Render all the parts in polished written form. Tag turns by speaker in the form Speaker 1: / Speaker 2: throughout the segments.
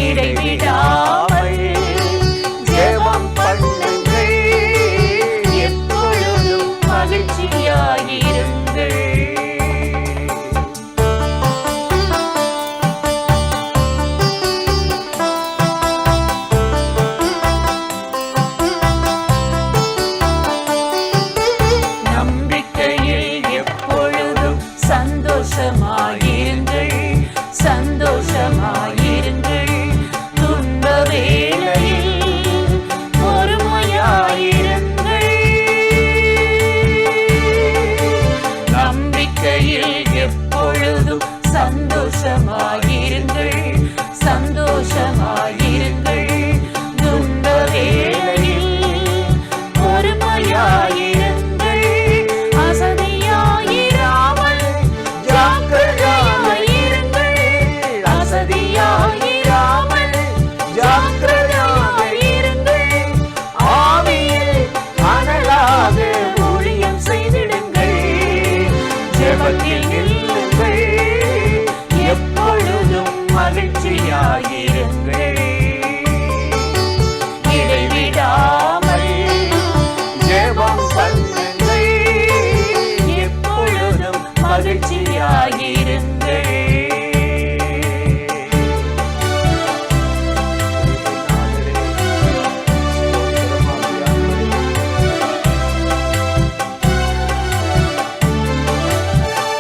Speaker 1: இடைவிடாமல் ஜெபம் பண்ணுங்கள், எப்பொழுதும் மகிழ்ச்சியாயிருங்கள். நம்பிக்கையில் எப்பொழுதும் சந்தோஷமாயிருங்கள், சந்தோஷமாயிருங்கள். துன்ப வேளையில் பொறுமையாயிருங்கள். நம்பிக்கையில் எப்பொழுதும் சந்தோஷமாயிருங்கள், சந்தோஷமாயிருங்கள். துன்ப வேளையில் பொறுமையாயிருங்கள். அசதியாயிராமல் ஜாக்கிரதையாயிருங்கள், அசதியாயிராமல் ஜாக்கிரதையாயிருங்கள். ஆவியில் அனலாக ஊழியம் செய்திடுங்கள், ஜெபத்தில் நில்லுங்கள், எப்பொழுதும் மகிழ்ச்சியாயிருங்கள். இடைவிடாமல் ஜெபம் பண்ணுங்கள், எப்பொழுதும் மகிழ்ச்சியாயிருங்கள்.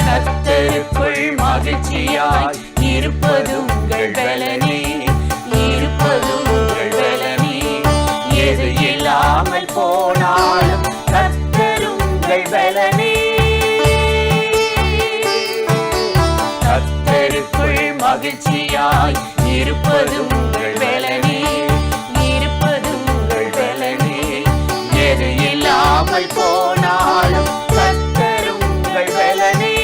Speaker 1: கர்த்தருக்குள் மகிழ்ச்சியாய் இருப்பது உங்கள் பலனே, இருப்பது உங்கள் பலனே. எது இல்லாமல் போனாலும் கர்த்தர் உங்கள் பலனே. கர்த்தருக்குள் மகிழ்ச்சியாய் இருப்பது உங்கள் பலனே, இருப்பது உங்கள் பலனே. எது இல்லாமல் போனாலும் கர்த்தர் உங்கள் பலனே.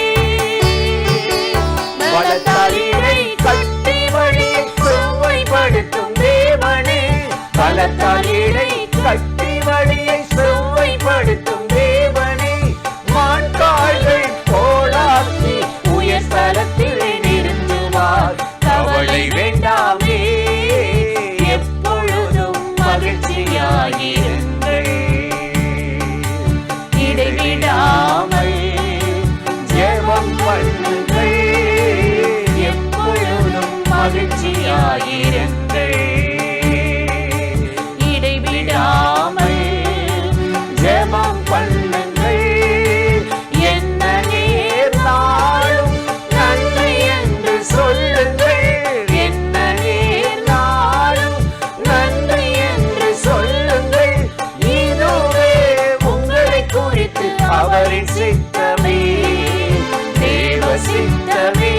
Speaker 1: பலத்தாலிடை கட்டி வழியை செவ்வைப்படுத்தும் தேவனே, பலத்தாலிடை கட்டி வழியை செவ்வைப்படுத்தும் தேவனே. மான்கால்கள் போலாக்கி உயர் ஸ்தலத்திலே நிறுத்துவார், கவலை வேண்டாமே, எப்பொழுதும் மகிழ்ச்சியாயிருங்கள். இடைவிடாமல் ஜெபம் பண்ணுங்கள், எப்பொழுதும் மகிழ்ச்சியாயிருங்கள். இடைவிடாமல் ஜெபம் பண்ணுங்கள். என்ன நேர்ந்தாலும் நன்மை என்று சொல்லுங்கள், என்ன நேர்ந்தாலும் நன்மை என்று சொல்லுங்கள். இதுவே உங்களை குறித்து அவரின் சித்தமே, தேவ சித்தமே.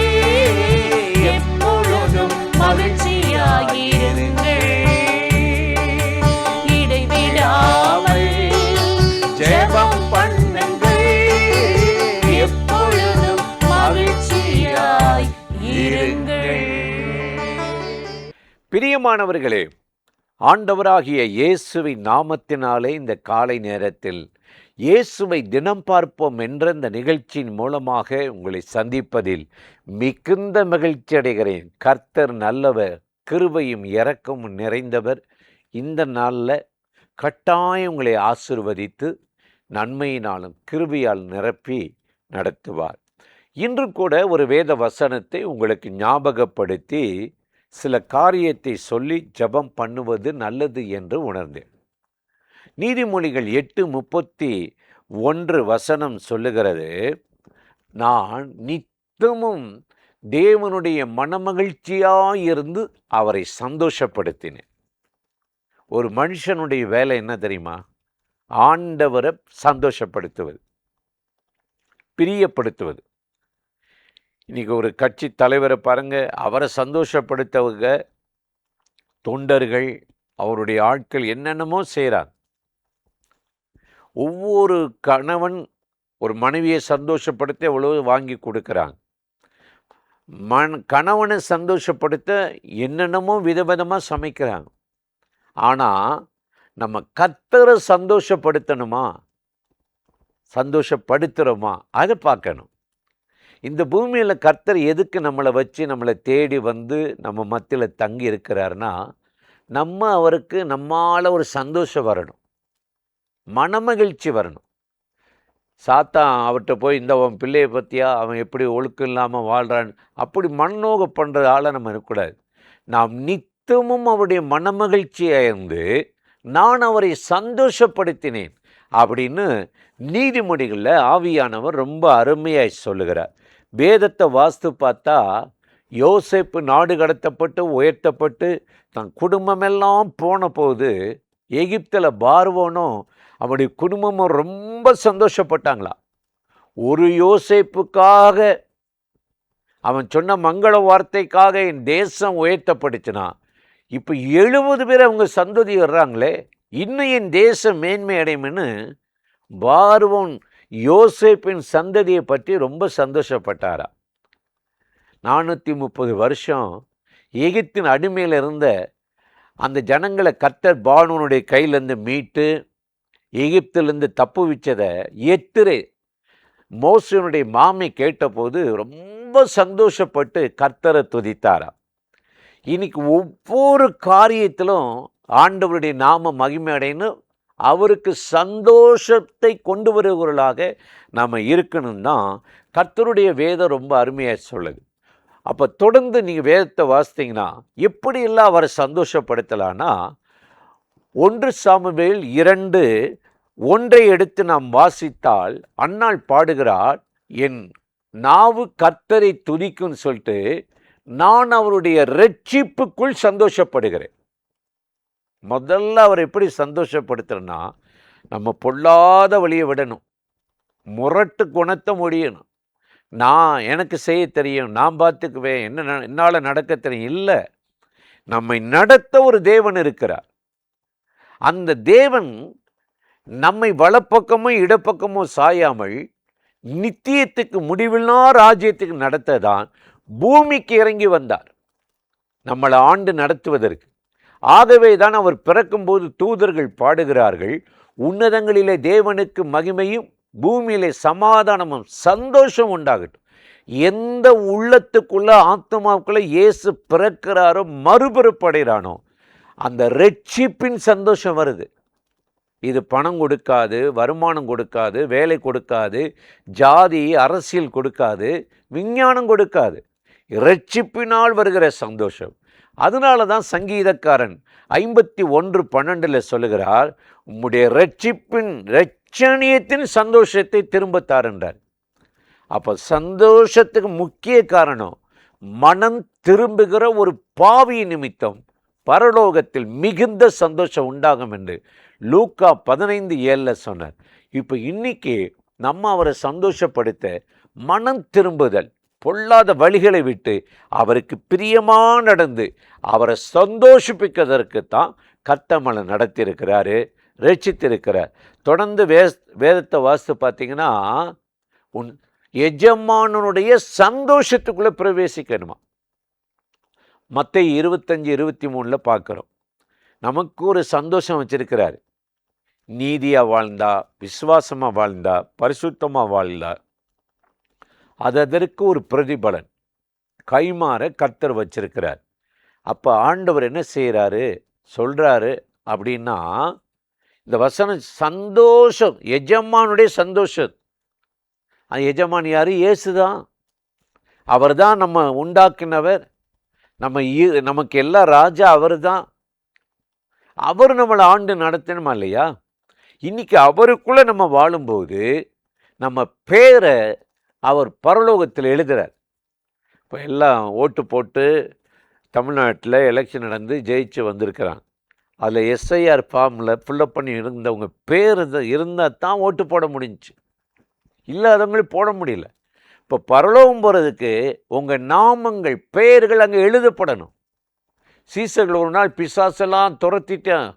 Speaker 1: எப்பொழுதும் மகிழ்ச்சியாயிருங்கள். இடைவிடாமல் ஜெபம் பண்ணுங்கள், எப்பொழுதும் மகிழ்ச்சியாய் இருங்கள்.
Speaker 2: பிரியமானவர்களே, ஆண்டவராகிய இயேசுவின் நாமத்தினாலே இந்த காலை நேரத்தில் இயேசுவை தினம் பார்ப்போம் என்ற இந்த நிகழ்ச்சியின் மூலமாக உங்களை சந்திப்பதில் மிகுந்த மகிழ்ச்சி அடைகிறேன். கர்த்தர் நல்லவர், கிருபையும் இரக்கமும் நிறைந்தவர். இந்த நாளில் கட்டாயம் உங்களை ஆசீர்வதித்து நன்மையினாலும் கிருபையால் நிரப்பி நடத்துவார். இன்று கூட ஒரு வேத வசனத்தை உங்களுக்கு ஞாபகப்படுத்தி சில காரியத்தை சொல்லி ஜெபம் பண்ணுவது நல்லது என்று உணர்ந்தேன். நீதிமொழிகள் 8:31 வசனம் சொல்லுகிறது, நான் நித்தமும் தேவனுடைய மனமகிழ்ச்சியாயிருந்து அவரை சந்தோஷப்படுத்தினேன். ஒரு மனுஷனுடைய வேலை என்ன தெரியுமா? ஆண்டவரை சந்தோஷப்படுத்துவது, பிரியப்படுத்துவது. இன்னைக்கு ஒரு கட்சி தலைவரை பாருங்க, அவரை சந்தோஷப்படுத்தவங்க தொண்டர்கள், அவருடைய ஆட்கள் என்னென்னமோ செய்கிறாங்க. ஒவ்வொரு கணவன் ஒரு மனைவியை சந்தோஷப்படுத்த எவ்வளவு வாங்கி கொடுக்குறாங்க. கணவனை சந்தோஷப்படுத்த என்னென்னமோ விதவிதமாக சமைக்கிறாங்க. ஆனால் நம்ம கர்த்தரை சந்தோஷப்படுத்தணுமா, சந்தோஷப்படுத்துகிறோமா, அதை பார்க்கணும். இந்த பூமியில் கர்த்தர் எதுக்கு நம்மளை வச்சு நம்மளை தேடி வந்து நம்ம மத்தியில் தங்கி இருக்கிறாருன்னா, நம்ம அவருக்கு நம்மால் ஒரு சந்தோஷம் வரணும், மனமகிழ்ச்சி வரணும். சாத்தான் அவர்கிட்ட போய் இந்த உன் பிள்ளையை பற்றியா, அவன் எப்படி ஒழுக்கம் இல்லாமல் வாழ்கிறான், அப்படி மனநோக பண்ணுற ஆளை நம்ம இருக்கக்கூடாது. நாம் நித்தமும் அவருடைய மனமகிழ்ச்சியை இருந்து நான் அவரை சந்தோஷப்படுத்தினேன் அப்படின்னு நீதிமொழிகளில் ஆவியானவர் ரொம்ப அருமையாய் சொல்லுகிறார். வேதத்தை வாஸ்து பார்த்தா யோசேப்பு நாடு கடத்தப்பட்டு உயர்த்தப்பட்டு தன் குடும்பமெல்லாம் போன போது எகிப்தில் பார்வோனும் அவனுடைய குடும்பமும் ரொம்ப சந்தோஷப்பட்டாங்களா. ஒரு யோசேப்புக்காக, அவன் சொன்ன மங்கள வார்த்தைக்காக என் தேசம் உயர்த்தப்பட்டுச்சுன்னா, இப்போ 70 பேர் அவங்க சந்ததி வர்றாங்களே, இன்னும் என் தேசம் மேன்மை அடையும்னு பார்வோன் யோசேப்பின் சந்ததியை பற்றி ரொம்ப சந்தோஷப்பட்டாரா. 430 வருஷம் எகிப்தின் அடிமையில் இருந்த அந்த ஜனங்களை கர்த்தர் பார்வோனுடைய கையிலேருந்து மீட்டு எகிப்திலிருந்து தப்பு வச்சதை எத்திரே மோசனுடைய மாமி கேட்டபோது ரொம்ப சந்தோஷப்பட்டு கர்த்தரை துதித்தாரா. இன்னைக்கு ஒவ்வொரு காரியத்திலும் ஆண்டவருடைய நாம மகிமை அடையணும், அவருக்கு சந்தோஷத்தை கொண்டு வருகிறவர்களாக நாம் இருக்கணும் தான் கர்த்தருடைய வேதம் ரொம்ப அருமையாக சொல்லுது. அப்போ தொடர்ந்து நீங்கள் வேதத்தை வாசித்தீங்கன்னா எப்படி எல்லாம் அவரை சந்தோஷப்படுத்தலான்னா, 1 சாமுவேல் 2:1 எடுத்து நாம் வாசித்தால் அன்னாள் பாடுகிறார், என் நாவு கர்த்தரை துதிக்கும்னு சொல்லிட்டு நான் அவருடைய ரட்சிப்புக்குள் சந்தோஷப்படுகிறேன். முதல்ல அவர் எப்படி சந்தோஷப்படுத்துறேன்னா, நம்ம பொல்லாத வழியை விடணும், முரட்டு குணத்தை முடியணும். எனக்கு செய்ய தெரியும், நான் பார்த்துக்குவேன், என்னால் நடக்க தெரியும். இல்லை, நம்மை நடத்த ஒரு தேவன் இருக்கிறார். அந்த தேவன் நம்மை வலப்பக்கமோ இடப்பக்கமோ சாயாமல் நித்தியத்துக்கு முடிவில்லா ராஜ்யத்துக்கு நடத்ததான் பூமிக்கு இறங்கி வந்தார், நம்மளை ஆண்டு நடத்துவதற்கு. ஆகவே தான் அவர் பிறக்கும்போது தூதர்கள் பாடுகிறார்கள், உன்னதங்களிலே தேவனுக்கு மகிமையும் பூமியிலே சமாதானமும் சந்தோஷம் உண்டாகட்டும். எந்த உள்ளத்துக்குள்ள ஆத்மாவுக்குள்ள இயேசு பிறக்கிறாரோ, மறுபிறப்படைகிறானோ, அந்த ரட்சிப்பின் சந்தோஷம் வருது. இது பணம் கொடுக்காது, வருமானம் கொடுக்காது, வேலை கொடுக்காது, ஜாதி அரசியல் கொடுக்காது, விஞ்ஞானம் கொடுக்காது, ரட்சிப்பினால் வருகிற சந்தோஷம். அதனால தான் சங்கீதக்காரன் 51:12 சொல்லுகிறார், உம்முடைய ரட்சணியத்தின் சந்தோஷத்தை திரும்பத்தார் என்றார். அப்போ சந்தோஷத்துக்கு முக்கிய காரணம், மனம் திரும்புகிற ஒரு பாவி நிமித்தம் பரலோகத்தில் மிகுந்த சந்தோஷம் உண்டாகும் என்று லூக்கா 15:7 சொன்னார். இப்போ இன்னைக்கு நம்ம அவரை சந்தோஷப்படுத்த மனம் திரும்புதல், பொல்லாத வழிகளை விட்டு அவருக்கு பிரியமாக நடந்து அவரை சந்தோஷிப்பிக்கிறதற்கு தான் கர்த்தமலை நடத்தியிருக்கிறாரு, ரட்சித்திருக்கிறார். தொடர்ந்து வேதத்தை வாசித்து பார்த்தீங்கன்னா, உன் எஜமானனுடைய சந்தோஷத்துக்குள்ளே பிரவேசிக்கணுமா. மத்தேயு 25:23 பார்க்குறோம். நமக்கு ஒரு சந்தோஷம் வச்சிருக்கிறாரு. நீதியாக வாழ்ந்தா, விசுவாசமாக வாழ்ந்தா, பரிசுத்தமாக வாழ்ந்தா, அதற்கு ஒரு பிரதிபலன் கைமாற கர்த்தர் வச்சிருக்கிறார். அப்போ ஆண்டவர் என்ன செய்கிறாரு சொல்கிறாரு அப்படின்னா, இந்த வசனம் சந்தோஷம், எஜமானுடைய சந்தோஷம். அந்த எஜமான் யார்? இயேசு தான். அவர் தான் நம்ம உண்டாக்கினவர், நமக்கு எல்லாம் ராஜா அவர் தான். அவர் நம்மளை ஆண்டு நடத்தணுமா இல்லையா? இன்னைக்கு அவருக்குள்ளே நம்ம வாழும்போது நம்ம பேரை அவர் பரலோகத்தில் எழுதுகிறார். இப்போ எல்லாம் ஓட்டு போட்டு தமிழ்நாட்டில் எலெக்ஷன் நடந்து ஜெயிச்சு வந்திருக்கிறாங்க. அதில் எஸ்ஐஆர் ஃபார்மில் ஃபில்லப் பண்ணி இருந்தவங்க பேர் இருந்தால் தான் ஓட்டு போட முடிஞ்சிச்சு, இல்லாதவங்களும் போட முடியல. இப்போ பரலோகம் போகிறதுக்கு உங்கள் நாமங்கள், பெயர்கள் அங்கே எழுதப்படணும். சீசர்கள் ஒரு நாள் பிசாசெல்லாம் துரத்திட்டேன்,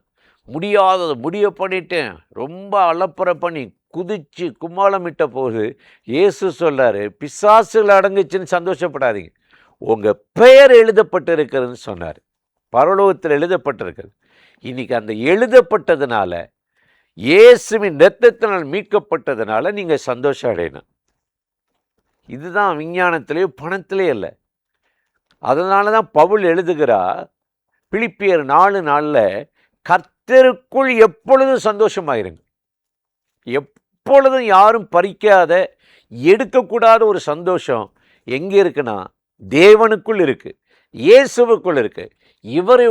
Speaker 2: முடிய பண்ணிட்டேன், ரொம்ப அலப்பறை பண்ணி குதிச்சு கும்மாளமிட்ட போது இயேசு சொல்கிறாரு, பிசாசுகள் அடங்குச்சுன்னு சந்தோஷப்படாதீங்க, உங்கள் பெயர் எழுதப்பட்டு இருக்கிறதுன்னு சொன்னார். பரலோகத்தில் எழுதப்பட்டிருக்கிறது. இன்னைக்கு அந்த எழுதப்பட்டதுனால, இயேசுவின் இரத்தத்தினால் மீட்கப்பட்டதுனால நீங்கள் சந்தோஷம் அடையணும். இதுதான் விஞ்ஞானத்திலேயோ பணத்திலே அல்ல. அதனால தான் பவுல் எழுதுகிறார் பிலிப்பியர் 4:4 கர்த்தருக்குள் எப்பொழுதும் சந்தோஷமாயிருங்க. எப்பொழுதும் யாரும் பறிக்காத, எடுக்கக்கூடாத ஒரு சந்தோஷம் எங்கே இருக்குன்னா தேவனுக்குள் இருக்கு, இயேசுவுக்குள் இருக்கு. இவரை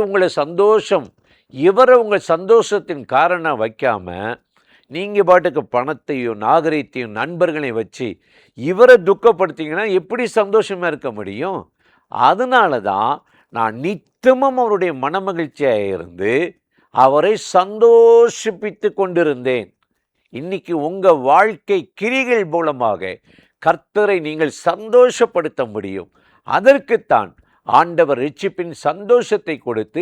Speaker 2: உங்கள் சந்தோஷத்தின் காரணம் வைக்காம நீங்கள் பாட்டுக்கு பணத்தையும் நாகரிகத்தையும் நண்பர்களையும் வச்சு இவரை துக்கப்படுத்திங்கன்னா எப்படி சந்தோஷமாக இருக்க முடியும்? அதனால தான் நான் நித்தமும் அவருடைய மனமகிழ்ச்சியாக இருந்து அவரை சந்தோஷிப்பித்து கொண்டிருந்தேன். இன்னைக்கு உங்கள் வாழ்க்கை கிரிகள் மூலமாக கர்த்தரை நீங்கள் சந்தோஷப்படுத்த முடியும். அதற்குத்தான் ஆண்டவர் இரட்சிப்பின் சந்தோஷத்தை கொடுத்து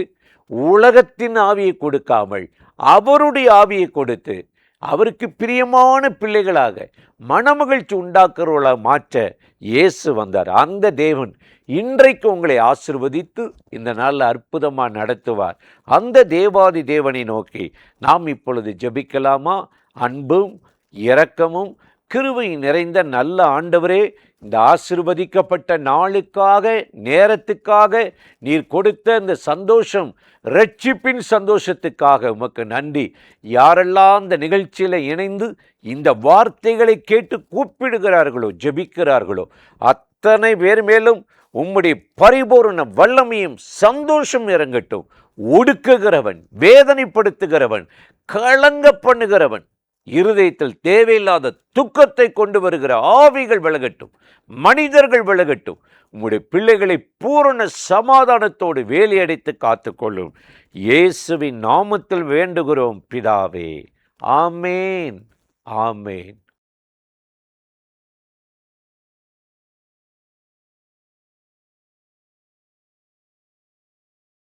Speaker 2: உலகத்தின் ஆவியை கொடுக்காமல் அவருடைய ஆவியை கொடுத்து அவருக்கு பிரியமான பிள்ளைகளாக மனமகிழ்ச்சி உண்டாக்குறவர்களாக மாற்ற இயேசு வந்தார். அந்த தேவன் இன்றைக்கு உங்களை ஆசீர்வதித்து இந்த நாளில் அற்புதமாக நடத்துவார். அந்த தேவாதி தேவனை நோக்கி நாம் இப்பொழுது ஜெபிக்கலாமா? அன்பும் இரக்கமும் கிருபை நிறைந்த நல்ல ஆண்டவரே, இந்த ஆசீர்வதிக்கப்பட்ட நாளுக்காக, நேரத்துக்காக, நீர் கொடுத்த இந்த சந்தோஷம், இரட்சிப்பின் சந்தோஷத்துக்காக உமக்கு நன்றி. யாரெல்லாம் இந்த நிகழ்ச்சியில் இணைந்து இந்த வார்த்தைகளை கேட்டு கூப்பிடுகிறார்களோ, ஜெபிக்கிறார்களோ, அத்தனை பேர் மேலும் உம்முடைய பரிபூரண வல்லமையும் சந்தோஷம் இறங்கட்டும். ஒடுக்குகிறவன், வேதனைப்படுத்துகிறவன், கலங்க பண்ணுகிறவன், இருதயத்தில் தேவையில்லாத துக்கத்தை கொண்டு வருகிற ஆவிகள் விலகட்டும், மனிதர்கள் விலகட்டும். உம்முடைய பிள்ளைகளை பூரண சமாதானத்தோடு வேலையடைத்து காத்துக்கொள்ளும். இயேசுவின் நாமத்தில் வேண்டுகிறோம் பிதாவே. ஆமேன், ஆமேன்.